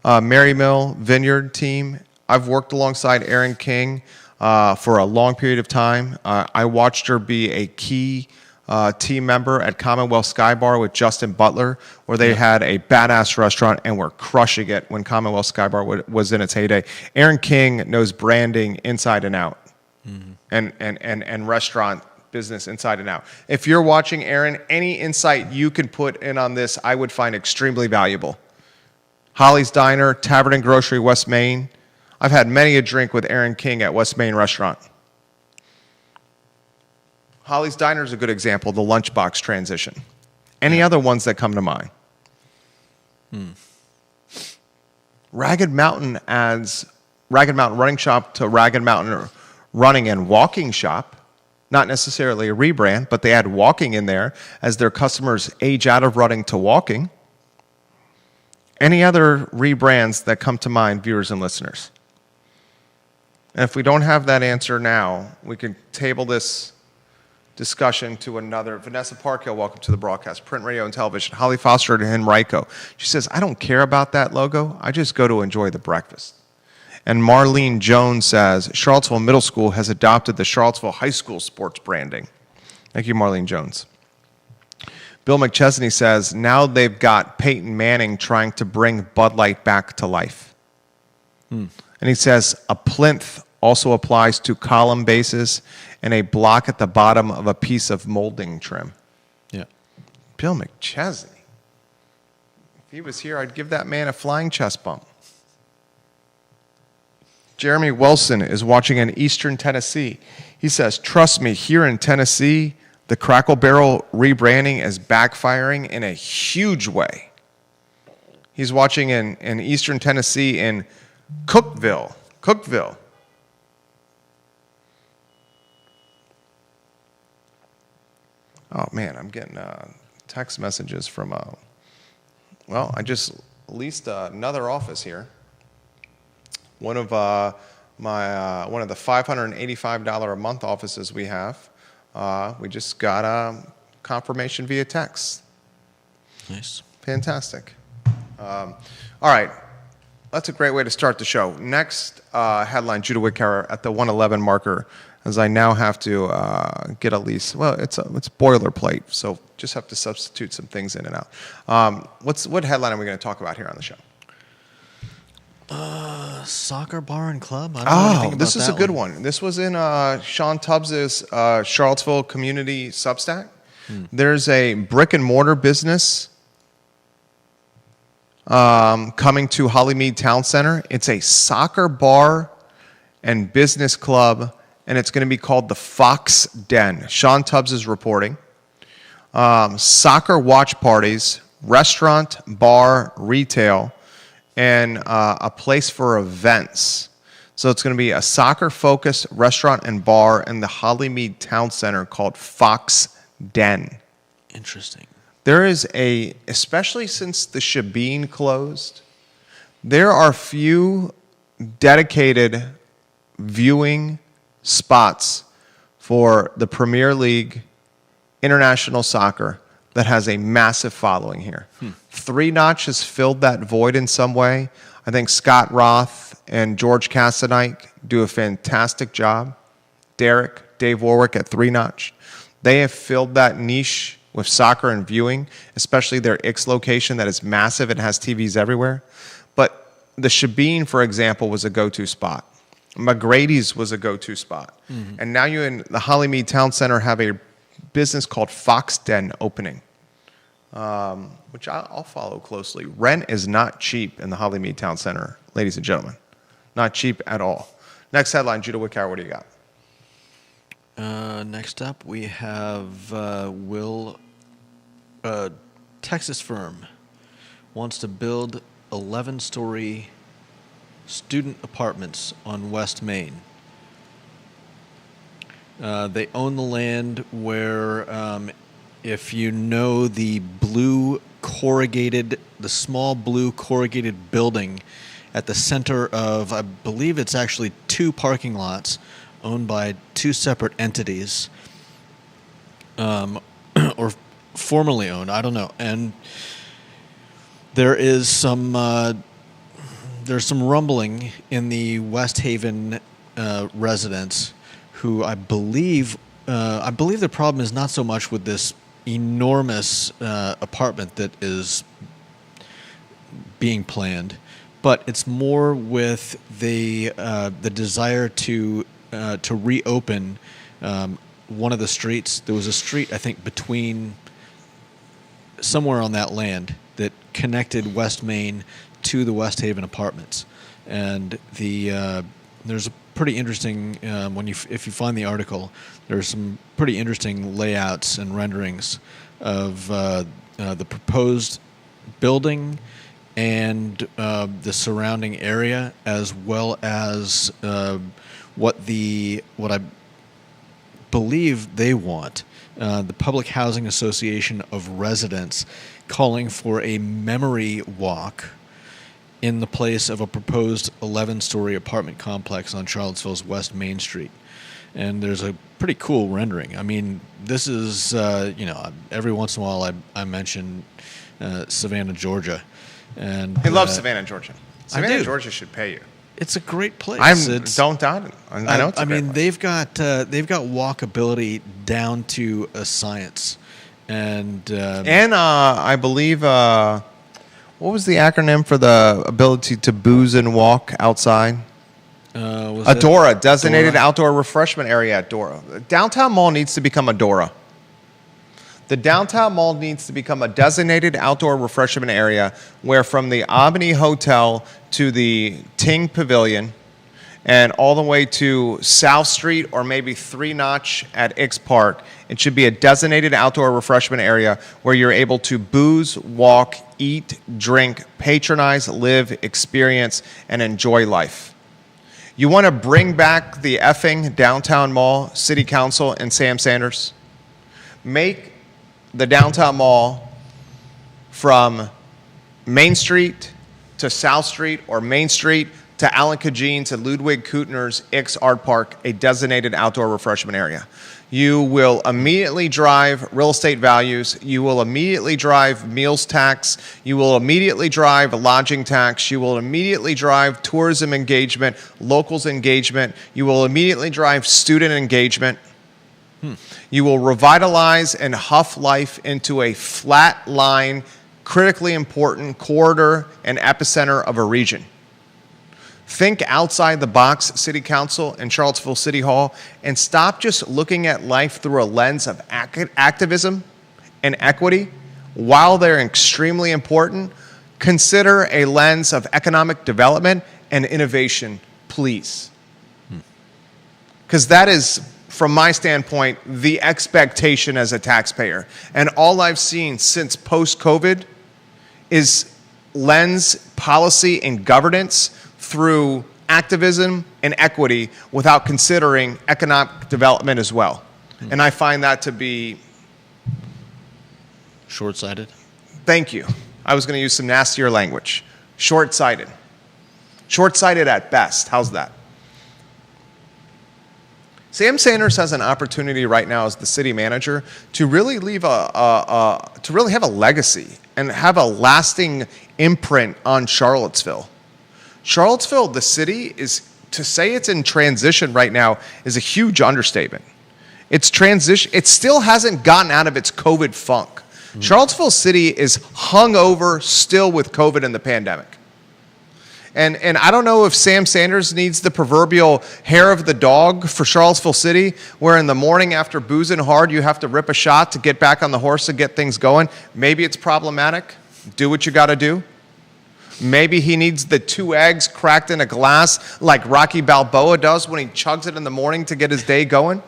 Mary Mill Vineyard team. I've worked alongside Erin King for a long period of time. I watched her be a key team member at Commonwealth Sky Bar with Justin Butler, where they had a badass restaurant and were crushing it when Commonwealth Sky Bar was in its heyday. Erin King knows branding inside and out, and restaurant business inside and out. If you're watching, Erin, any insight you can put in on this, I would find extremely valuable. Holly's Diner, Tavern and Grocery, West Main. I've had many a drink with Erin King at West Main Restaurant. Holly's Diner is a good example, the lunchbox transition. Any other ones that come to mind? Ragged Mountain adds Ragged Mountain Running Shop to Ragged Mountain Running and Walking Shop. Not necessarily a rebrand, but they add walking in there as their customers age out of running to walking. Any other rebrands that come to mind, viewers and listeners? And if we don't have that answer now, we can table this discussion to another. Vanessa Parkhill, welcome to the broadcast. Print, radio, and television. Holly Foster and Henrico. She says, I don't care about that logo. I just go to enjoy the breakfast. And Marlene Jones says, Charlottesville Middle School has adopted the Charlottesville High School sports branding. Thank you, Marlene Jones. Bill McChesney says, now they've got Peyton Manning trying to bring Bud Light back to life. And he says, a plinth also applies to column bases and a block at the bottom of a piece of molding trim. Yeah. Bill McChesney. If he was here, I'd give that man a flying chest bump. Jeremy Wilson is watching in Eastern Tennessee. He says, trust me, here in Tennessee, The Crackle Barrel rebranding is backfiring in a huge way. He's watching in eastern Tennessee in Cookeville. Oh, man, I'm getting text messages from, I just leased another office here. One of the $585 a month offices we have. We just got a confirmation via text. Nice. Fantastic. All right. That's a great way to start the show. Next headline, Judah Wickower at the 111 marker, as I now have to get a lease. Well, it's boilerplate, so just have to substitute some things in and out. What headline are we going to talk about here on the show? Soccer bar and club. I don't know anything about this is that a good one. This was in Sean Tubbs's Charlottesville Community Substack. There's a brick and mortar business coming to Hollymead Town Center. It's a soccer bar and business club, and it's going to be called the Fox Den. Sean Tubbs is reporting. Soccer watch parties, restaurant, bar, retail, and a place for events. So it's going to be a soccer-focused restaurant and bar in the Hollymead Town Center called Fox Den. Interesting. There is especially since the Shebeen closed, there are few dedicated viewing spots for the Premier League, international soccer, that has a massive following here. Three Notch has filled that void in some way. I think Scott Roth and George Cassadike do a fantastic job. Dave Warwick at Three Notch. They have filled that niche with soccer and viewing, especially their Ix location that is massive and has TVs everywhere. But the Shebeen, for example, was a go-to spot. McGrady's was a go-to spot. And now you in the Hollymead Town Center have a business called Fox Den opening, which I'll follow closely. Rent is not cheap in the Hollymead Town Center, ladies and gentlemen. Not cheap at all. Next headline, Judah Wickower, what do you got? Next up, we have Texas firm wants to build 11-story student apartments on West Main. They own the land where, if you know the small blue corrugated building at the center of, I believe it's actually 2 parking lots owned by 2 separate entities, or formerly owned, I don't know. And there is there's some rumbling in the West Haven residents who I believe the problem is not so much with this enormous apartment that is being planned, but it's more with the desire to reopen one of the streets. There was a street, I think, between somewhere on that land that connected West Main to the West Haven apartments, and there's a pretty interesting if you find the article, there's some pretty interesting layouts and renderings of the proposed building and the surrounding area, as well as what I believe they want. The Public Housing Association of Residents calling for a memory walk in the place of a proposed 11-story apartment complex on Charlottesville's West Main Street. And there's a pretty cool rendering. I mean, this is, every once in a while I mention Savannah, Georgia. And I love Savannah, Georgia. Savannah, do. Georgia should pay you. It's a great place. Don't doubt it. I know it's a great place. they've got walkability down to a science. And I believe, what was the acronym for the ability to booze and walk outside? Adora, designated outdoor refreshment area at Dora. Downtown Mall needs to become Adora. The downtown mall needs to become a designated outdoor refreshment area where from the Albany Hotel to the Ting Pavilion and all the way to South Street or maybe Three Notch at Ix Park. It should be a designated outdoor refreshment area where you're able to booze, walk, eat, drink, patronize, live, experience, and enjoy life. You want to bring back the effing downtown mall, City Council, and Sam Sanders? Make the downtown mall from Main Street to South Street or Main Street to Alan Kajin to Ludwig Kutner's Ix Art Park a designated outdoor refreshment area. You will immediately drive real estate values. You will immediately drive meals tax. You will immediately drive lodging tax. You will immediately drive tourism engagement, locals engagement. You will immediately drive student engagement. You will revitalize and huff life into a flat line, critically important corridor and epicenter of a region. Think outside the box, City Council and Charlottesville City Hall, and stop just looking at life through a lens of activism and equity. While they're extremely important, consider a lens of economic development and innovation, please. Because that is, from my standpoint, the expectation as a taxpayer. And all I've seen since post-COVID is lens, policy, and governance through activism and equity without considering economic development as well. And I find that to be... Short-sighted? Thank you. I was going to use some nastier language. Short-sighted. Short-sighted at best. How's that? Sam Sanders has an opportunity right now as the city manager to really leave to really have a legacy and have a lasting imprint on Charlottesville. Charlottesville, the city, to say it's in transition right now is a huge understatement. It's transition. It still hasn't gotten out of its COVID funk. Charlottesville City is hung over still with COVID and the pandemic. And I don't know if Sam Sanders needs the proverbial hair of the dog for Charlottesville City, where in the morning after boozing hard, you have to rip a shot to get back on the horse and get things going. Maybe it's problematic. Do what you got to do. Maybe he needs the 2 eggs cracked in a glass like Rocky Balboa does when he chugs it in the morning to get his day going.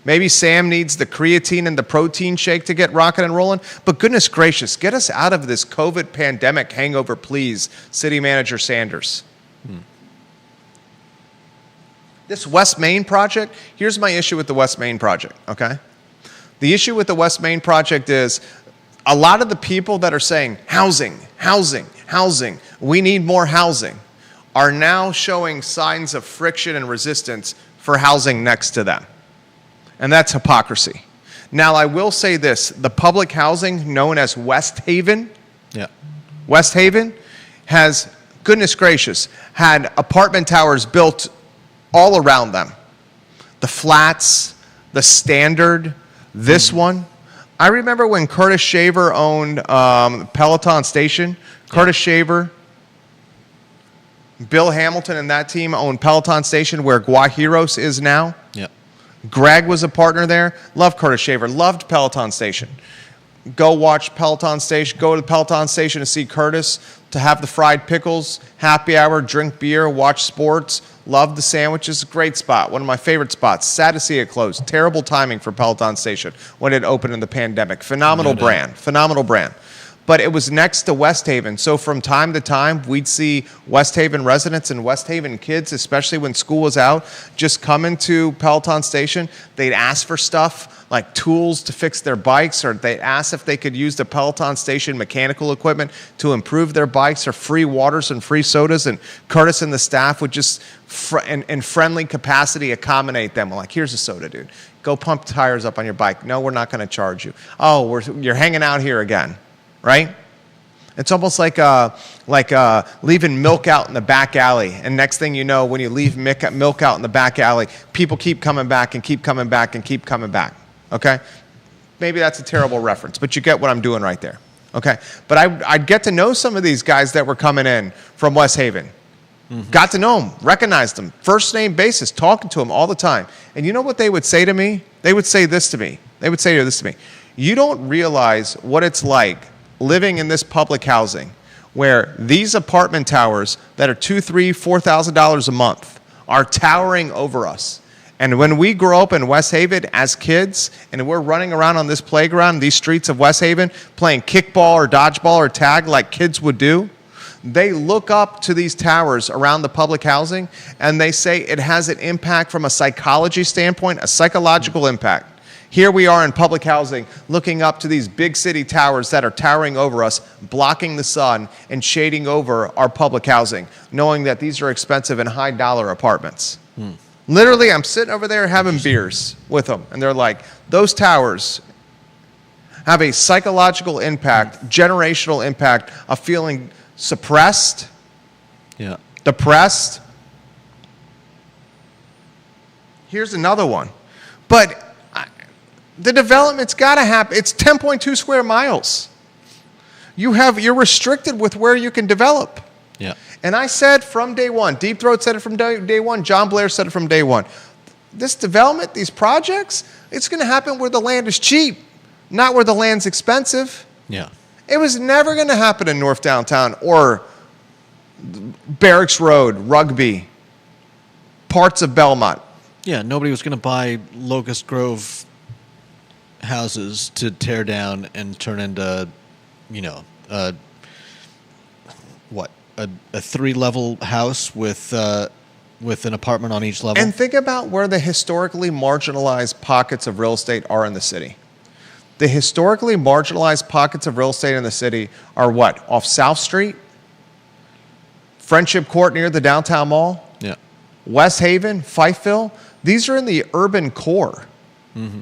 Maybe Sam needs the creatine and the protein shake to get rocking and rolling. But goodness gracious, get us out of this COVID pandemic hangover, please, City Manager Sanders. This West Main project, here's my issue with the West Main project, okay? The issue with the West Main project is a lot of the people that are saying housing, housing, housing, we need more housing, are now showing signs of friction and resistance for housing next to them. And that's hypocrisy. Now, I will say this. The public housing known as West Haven, West Haven has, goodness gracious, had apartment towers built all around them. The Flats, the Standard, this one. I remember when Curtis Shaver owned Peloton Station. Curtis Shaver, Bill Hamilton and that team owned Peloton Station where Guajiros is now. Greg was a partner there. Loved Curtis Shaver. Loved Peloton Station. Go watch Peloton Station. Go to the Peloton Station to see Curtis, to have the fried pickles, happy hour, drink beer, watch sports. Loved the sandwiches. Great spot. One of my favorite spots. Sad to see it close. Terrible timing for Peloton Station when it opened in the pandemic. Phenomenal brand. Phenomenal brand. But it was next to West Haven. So from time to time, we'd see West Haven residents and West Haven kids, especially when school was out, just come into Peloton Station. They'd ask for stuff like tools to fix their bikes, or they'd ask if they could use the Peloton Station mechanical equipment to improve their bikes, or free waters and free sodas. And Curtis and the staff would just, in friendly capacity, accommodate them. Like, here's a soda, dude. Go pump tires up on your bike. No, we're not going to charge you. Oh, you're hanging out here again. Right? It's almost like leaving milk out in the back alley. And next thing you know, when you leave milk out in the back alley, people keep coming back and keep coming back and keep coming back. Okay? Maybe that's a terrible reference, but you get what I'm doing right there. Okay? But I'd get to know some of these guys that were coming in from West Haven. Got to know them, recognized them, first name basis, talking to them all the time. And you know what they would say to me? They would say this to me. You don't realize what it's like living in this public housing where these apartment towers that are $2,000, $3,000, $4,000 a month are towering over us. And when we grow up in West Haven as kids, and we're running around on this playground, these streets of West Haven, playing kickball or dodgeball or tag like kids would do, they look up to these towers around the public housing, and they say it has an impact from a psychology standpoint, a psychological impact. Here we are in public housing, looking up to these big city towers that are towering over us, blocking the sun and shading over our public housing, knowing that these are expensive and high-dollar apartments. Literally, I'm sitting over there having beers with them, and they're like, those towers have a psychological impact, generational impact of feeling suppressed, depressed. Here's another one. But the development's got to happen. It's 10.2 square miles. You're restricted with where you can develop. Yeah. And I said from day one, Deep Throat said it from day one, John Blair said it from day one. This development, these projects, it's going to happen where the land is cheap, not where the land's expensive. Yeah. It was never going to happen in North Downtown or Barracks Road, Rugby, parts of Belmont. Yeah, nobody was going to buy Locust Grove houses to tear down and turn into, a 3-level house with an apartment on each level. And think about where the historically marginalized pockets of real estate are in the city. The historically marginalized pockets of real estate in the city are what? Off South Street, Friendship Court near the downtown mall, Yeah. West Haven, Fifeville. These are in the urban core. Mm-hmm.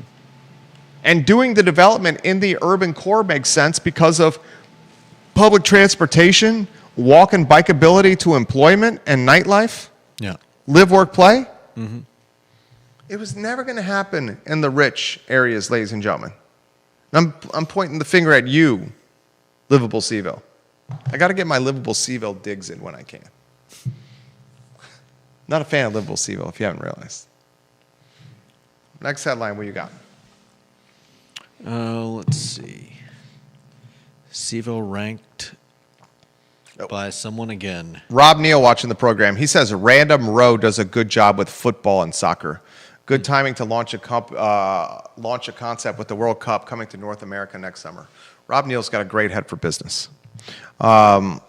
And doing the development in the urban core makes sense because of public transportation, walk and bikeability to employment and nightlife, Yeah. live, work, play. Mm-hmm. It was never going to happen in the rich areas, ladies and gentlemen. I'm pointing the finger at you, livable CVille. I got to get my livable CVille digs in when I can. Not a fan of livable CVille, if you haven't realized. Next headline, what you got? Let's see. CVille ranked by someone again. Rob Neal watching the program. He says Random Row does a good job with football and soccer. Good timing to launch a concept with the World Cup coming to North America next summer. Rob Neal's got a great head for business. Another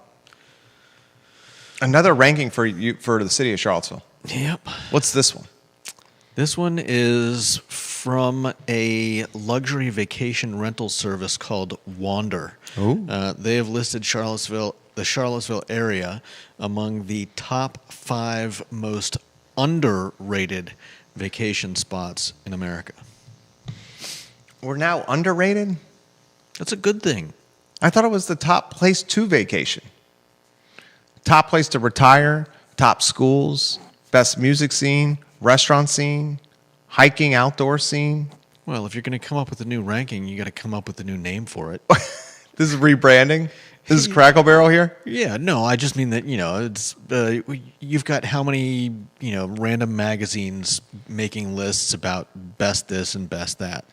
ranking for the city of Charlottesville. Yep. What's this one? This one is from a luxury vacation rental service called Wander. Ooh. They have listed the Charlottesville area among the top 5 most underrated vacation spots in America. We're now underrated? That's a good thing. I thought it was the top place to vacation. Top place to retire, top schools, best music scene, restaurant scene, hiking outdoor scene. Well, if you're going to come up with a new ranking, you got to come up with a new name for it. This is rebranding? This is Crackle Barrel here? Yeah, no, I just mean that, it's you've got how many, random magazines making lists about best this and best that.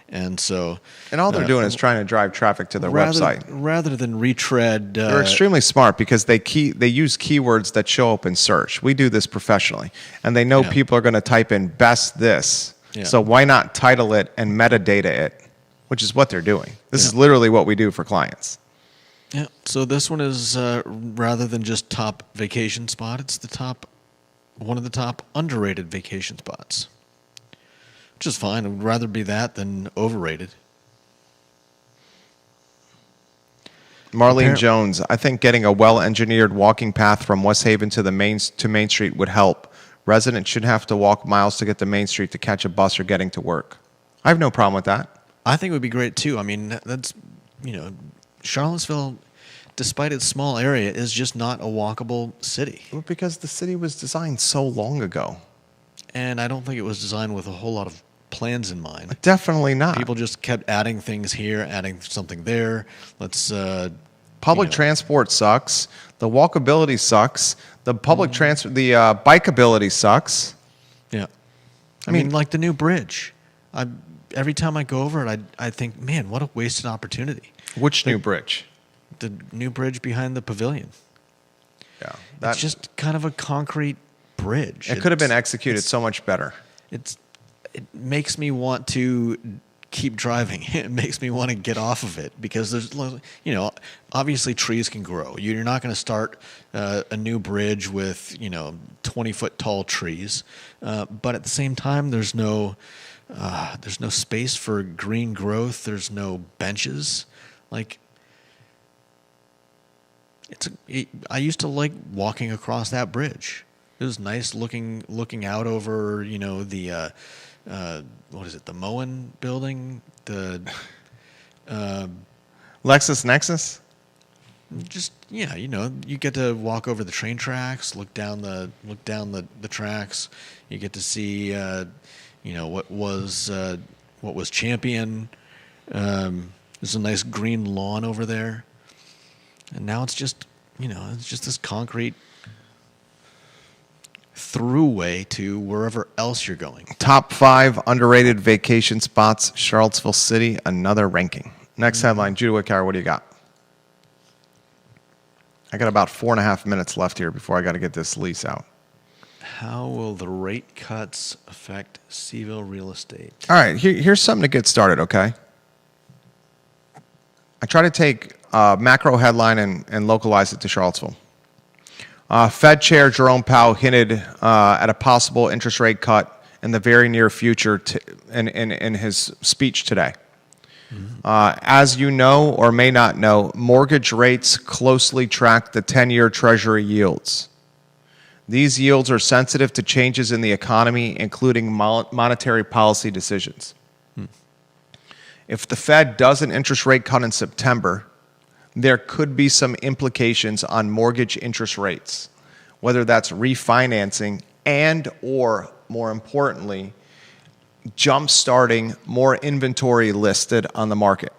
And so... And all they're doing is trying to drive traffic to their website. Rather than retread... They're extremely smart because they use keywords that show up in search. We do this professionally. And they know people are going to type in best this. Yeah. So why not title it and metadata it, which is what they're doing. This is literally what we do for clients. Yeah, so this one is rather than just top vacation spot, it's one of the top underrated vacation spots, which is fine. I would rather be that than overrated. Marlene Jones, I think getting a well-engineered walking path from West Haven to Main Street would help. Residents shouldn't have to walk miles to get to Main Street to catch a bus or getting to work. I have no problem with that. I think it would be great too. I mean, that's Charlottesville, despite its small area, is just not a walkable city. Well, because the city was designed so long ago. And I don't think it was designed with a whole lot of plans in mind. Definitely not. People just kept adding things here, adding something there. Public transport sucks. The walkability sucks. The bikeability sucks. Yeah. I mean, like the new bridge. Every time I go over it, I think, man, what a wasted opportunity. Which new bridge? The new bridge behind the pavilion. Yeah. It's just kind of a concrete bridge. It could have been executed so much better. It makes me want to keep driving. It makes me want to get off of it because there's, obviously trees can grow. You're not going to start a new bridge with 20-foot tall trees, but at the same time, there's no space for green growth. There's no benches. Like, I used to like walking across that bridge. It was nice looking out over the what is it, the Moen building, the LexisNexis. Just you get to walk over the train tracks, look down the tracks. You get to see what was Champion. There's a nice green lawn over there, and now it's just this concrete throughway to wherever else you're going. Top 5 underrated vacation spots, Charlottesville City, another ranking. Next headline, Judah Wickower, what do you got? I got about 4.5 minutes left here before I got to get this lease out. How will the rate cuts affect CVille real estate? All right, here's something to get started, okay? I try to take a macro headline and localize it to Charlottesville. Fed Chair Jerome Powell hinted at a possible interest rate cut in the very near future in his speech today. As you know or may not know, mortgage rates closely track the 10-year Treasury yields. These yields are sensitive to changes in the economy, including monetary policy decisions. If the Fed does an interest rate cut in September, there could be some implications on mortgage interest rates, whether that's refinancing and or, more importantly, jump-starting more inventory listed on the market.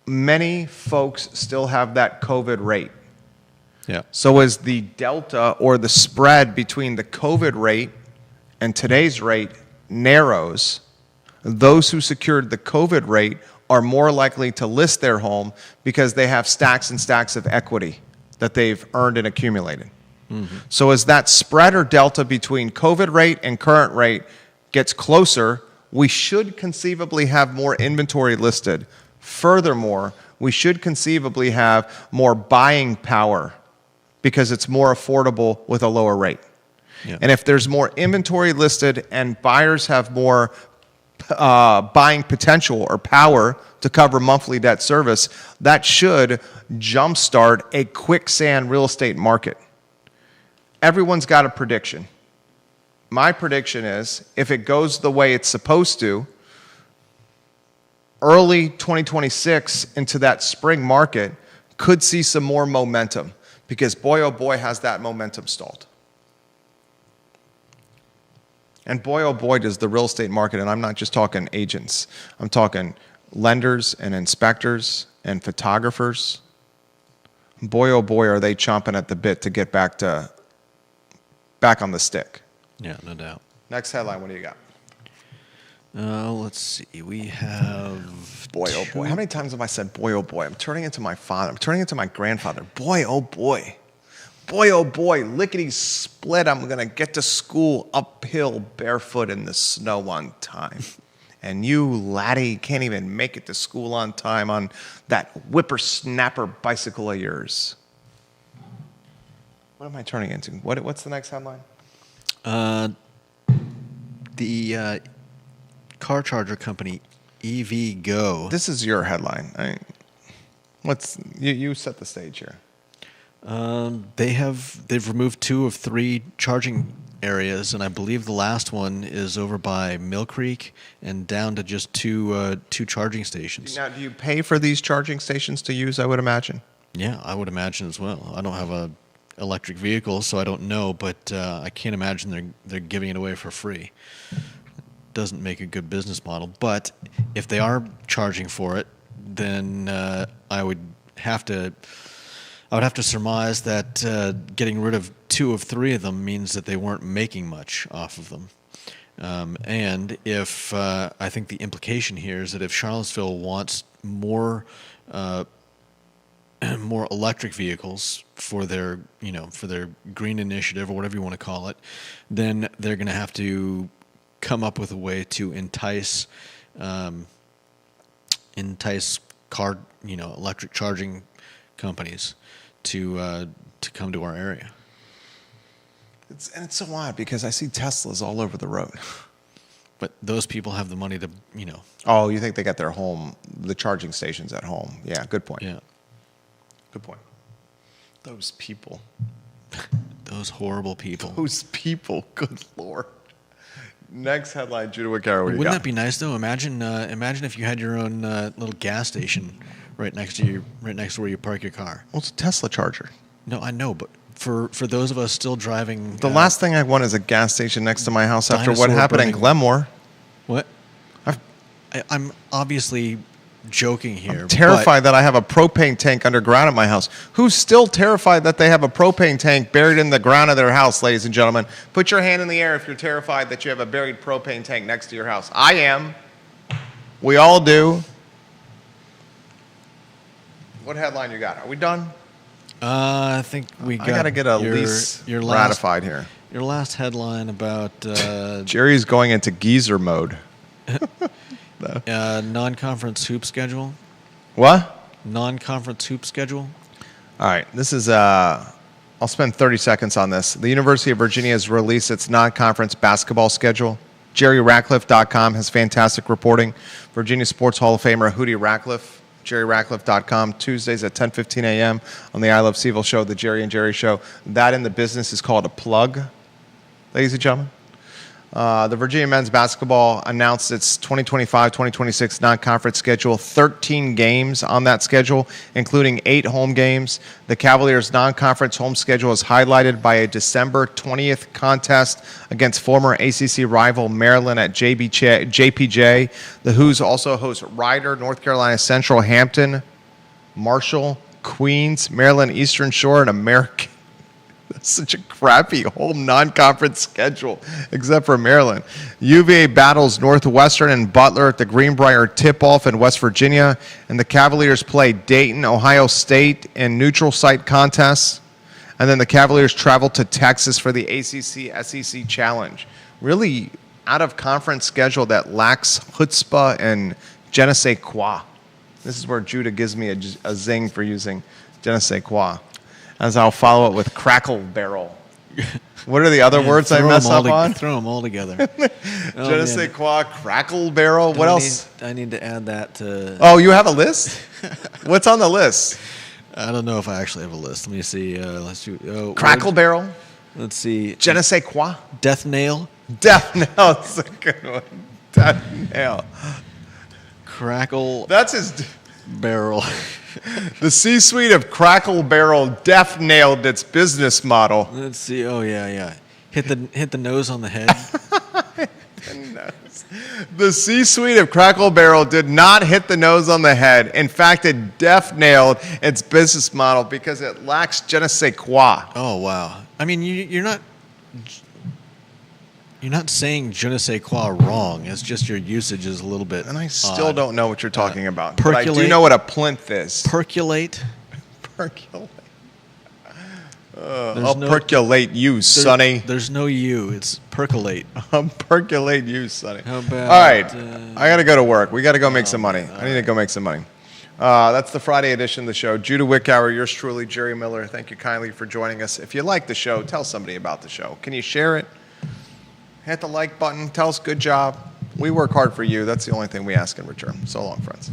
Many folks still have that COVID rate. Yeah. So as the delta or the spread between the COVID rate and today's rate narrows, those who secured the COVID rate are more likely to list their home because they have stacks and stacks of equity that they've earned and accumulated. So as that spread or delta between COVID rate and current rate gets closer, we should conceivably have more inventory listed. Furthermore, we should conceivably have more buying power because it's more affordable with a lower rate. Yeah. And if there's more inventory listed and buyers have more buying potential or power to cover monthly debt service, that should jumpstart a quicksand real estate market. Everyone's got a prediction. My prediction is if it goes the way it's supposed to, early 2026 into that spring market could see some more momentum because boy, oh boy, has that momentum stalled. And boy, oh boy, does the real estate market, and I'm not just talking agents, I'm talking lenders and inspectors and photographers. Boy, oh boy, are they chomping at the bit to get back on the stick. Yeah, no doubt. Next headline, what do you got? Let's see. We have Boy, oh boy. How many times have I said boy, oh boy? I'm turning into my father. I'm turning into my grandfather. Boy, oh boy. Boy, oh boy. Lickety split. I'm going to get to school uphill barefoot in the snow on time. And you, laddie, can't even make it to school on time on that whippersnapper bicycle of yours. What am I turning into? What's the next headline? The car charger company EVgo. This is your headline. You set the stage here. They've removed 2 of 3 charging areas, and I believe the last one is over by Mill Creek and down to just two charging stations. Now, do you pay for these charging stations to use? I would imagine. Yeah, I would imagine as well. I don't have a electric vehicle, so I don't know, but I can't imagine they're giving it away for free. Doesn't make a good business model. But if they are charging for it, then I would have to surmise that getting rid of 2 of 3 of them means that they weren't making much off of them. And if I think the implication here is that if Charlottesville wants more more electric vehicles for their, for their green initiative or whatever you want to call it, then they're going to have to come up with a way to entice car, electric charging companies to come to our area. And it's so odd because I see Teslas all over the road. But those people have the money to, Oh, you think they got the charging stations at home? Yeah, good point. yeah, Good point. Those people. those horrible people. Those people. Good Lord. Next headline, Judah Wickauer, what do you Wouldn't got? that be nice though? Imagine if you had your own little gas station right next to where you park your car. Well, it's a Tesla charger. No, I know, but for those of us still driving, The last thing I want is a gas station next to my house after what Dinosaur happened in burning- Glenmore. what? I'm obviously joking here. Terrified that I have a propane tank underground at my house. Who's still terrified that they have a propane tank buried in the ground of their house, ladies and gentlemen? Put your hand in the air if you're terrified that you have a buried propane tank next to your house. I am. We all do. What headline you got? Are we done? I think we got. I got to get a your, lease your last, ratified here. Your last headline about Jerry's going into geezer mode. non-conference hoop schedule. What? Non-conference hoop schedule. All right, this is, I'll spend 30 seconds on this. The University of Virginia has released its non-conference basketball schedule. JerryRatcliffe.com has fantastic reporting. Virginia Sports Hall of Famer Hootie Ratcliffe, JerryRatcliffe.com, Tuesdays at 10:15 a.m. on the I Love CVille show, the Jerry and Jerry show. That in the business is called a plug, ladies and gentlemen. The Virginia men's basketball announced its 2025-2026 non-conference schedule, 13 games on that schedule, including 8 home games. The Cavaliers' non-conference home schedule is highlighted by a December 20th contest against former ACC rival Maryland at JPJ. The Hoos also host Rider, North Carolina Central, Hampton, Marshall, Queens, Maryland Eastern Shore, and American. That's such a crappy home non-conference schedule, except for Maryland. UVA battles Northwestern and Butler at the Greenbrier tip-off in West Virginia, and the Cavaliers play Dayton, Ohio State in neutral site contests. And then the Cavaliers travel to Texas for the ACC-SEC Challenge. Really out-of-conference schedule that lacks chutzpah and je ne sais quoi. This is where Judah gives me a zing for using je ne sais quoi. As I'll follow it with Crackle Barrel. What are the other words I mess up on? Throw them all together. Je ne sais quoi, Crackle Barrel. What else? I need to add that to. Oh, you have a list? What's on the list? I don't know if I actually have a list. Let me see. Let's do. Crackle Barrel. Let's see. Je ne sais quoi. Death Nail. Death Nail. That's a good one. Death Nail. Crackle. That's his. Barrel. The C-suite of Crackle Barrel death nailed its business model. Let's see. Oh yeah. Hit the nose on the head. The C-suite of Crackle Barrel did not hit the nose on the head. In fact, it death nailed its business model because it lacks je ne sais quoi. Oh wow. I mean, you're not saying je ne sais quoi wrong. It's just your usage is a little bit. And I still odd. don't know what you're talking about. But I do know what a plinth is. Percolate. Percolate. There's I'll percolate you, Sonny. There's no you. It's percolate. I'll percolate you, Sonny. How about, all right. I got to go to work. We got to go make some money. I need to go make some money. That's the Friday edition of the show. Judah Wickauer, yours truly, Jerry Miller. Thank you kindly for joining us. If you like the show, tell somebody about the show. Can you share it? Hit the like button. Tell us good job. We work hard for you. That's the only thing we ask in return. So long, friends.